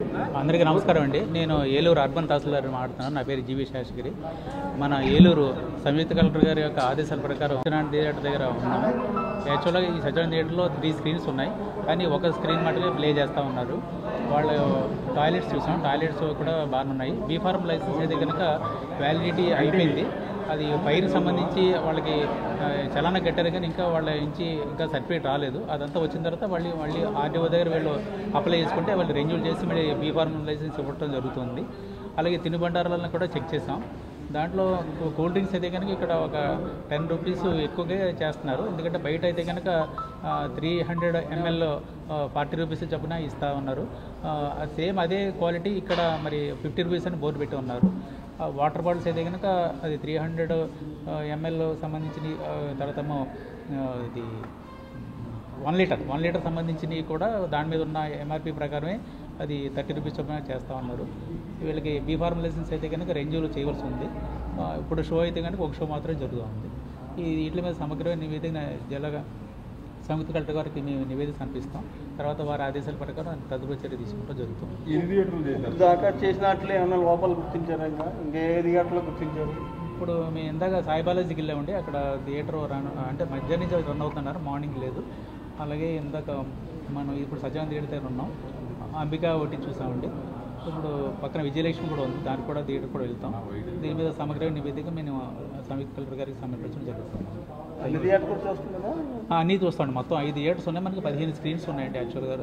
అందరికీ నమస్కారం అండి. నేను ఏలూరు అర్బన్ తహసీల్దార్ మాట్లాడుతున్నాను. నా పేరు జీవి శాస్త్రి. మన ఏలూరు సంయుక్త కలెక్టర్ గారి యొక్క ఆదేశాల ప్రకారం సత్యనారాయణ థియేటర్ దగ్గర ఉన్నాము. యాక్చువల్గా ఈ సత్యనారాయణ థియేటర్లో 3 స్క్రీన్స్ ఉన్నాయి, కానీ ఒక స్క్రీన్ మటుకే ప్లే చేస్తూ ఉన్నారు. వాళ్ళు టాయిలెట్స్ చూసాం, టాయిలెట్స్ కూడా బాగున్నాయి. బీఫార్మ్ లైసెన్స్ అయితే కనుక వ్యాలిడిటీ అయిపోయింది. అది ఫైర్కి సంబంధించి వాళ్ళకి చలానా కట్టారు, కానీ ఇంకా వాళ్ళ నుంచి ఇంకా సర్టిఫికేట్ రాలేదు. అదంతా వచ్చిన తర్వాత మళ్ళీ ఆర్టీఓ దగ్గర వీళ్ళు అప్లై చేసుకుంటే వాళ్ళు రెన్యూల్ చేసి మళ్ళీ బీఫార్మ్ లైసెన్స్ ఇవ్వడం జరుగుతుంది. అలాగే తినుబండారాలను కూడా చెక్ చేసాం. దాంట్లో కూల్ డ్రింక్స్ అయితే కనుక ఇక్కడ ఒక 10 రూపీస్ ఎక్కువగా చేస్తున్నారు. ఎందుకంటే బయట అయితే కనుక 300 ml 40 రూపీస్ చొప్పున ఇస్తూ ఉన్నారు. సేమ్ అదే క్వాలిటీ ఇక్కడ మరి 50 రూపీస్ అని బోర్డు పెట్టి ఉన్నారు. వాటర్ బాటిల్స్ అయితే కనుక అది 300 ml సంబంధించిన తర్వాత ఇది 1 లీటర్ సంబంధించినవి కూడా దాని మీద ఉన్న ఎంఆర్పి ప్రకారమే అది 30 రూపీస్ చొప్పున చేస్తూ ఉన్నారు. వీళ్ళకి బీఫార్మ్ లైసెన్స్ అయితే కనుక రెన్యూలు చేయవలసి ఉంది. ఇప్పుడు షో అయితే కనుక ఒక షో మాత్రమే జరుగుతూ ఉంది. వీటి మీద సమగ్రమైన నివేదిక జిల్లా సంయుక్త కలెక్టర్ గారికి మేము నివేదిక సమర్పిస్తాం. తర్వాత వారి ఆదేశాల ప్రకారం తదుపరి చర్య తీసుకుంటూ జరుగుతుంది. దాకా చేసినట్లే ఏమన్నా లోపల గుర్తించారా? ఇంకా ఏ థియేటర్లో గుర్తించారు? ఇప్పుడు మేము ఇందాక సాయిబాలాజీకి వెళ్ళామండి. అక్కడ థియేటర్ అంటే మధ్యాహ్నం నుంచి రన్ అవుతున్నారు, మార్నింగ్ లేదు. అలాగే ఇందాక మనం ఇప్పుడు సత్యనారాయణ థియేటర్ దగ్గర ఉన్నాం. అంబికా ఒకటి చూసామండి. ఇప్పుడు పక్కన విజయలక్ష్మి కూడా ఉంది, దానికి కూడా థియేటర్ కూడా వెళ్తాం. దీని మీద సమగ్ర నివేదిక మేము సంయుక్త కలెక్టర్ గారికి సమర్పించడం జరుగుతుంది. అన్నీ చూస్తామండి. మొత్తం 5 థియేటర్స్ ఉన్నాయి. మనకి 15 స్క్రీన్స్ ఉన్నాయండి యాక్చువల్గా.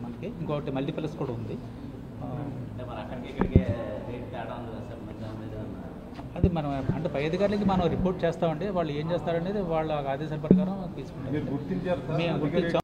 మనకి ఇంకొకటి మల్టీప్లెక్స్ కూడా ఉంది. అది మనం అంటే పై అధికారులకి మనం రిపోర్ట్ చేస్తామండి. వాళ్ళు ఏం చేస్తారనేది వాళ్ళ ఆదేశాల ప్రకారం తీసుకుంటాం. మేము గుర్తించాం.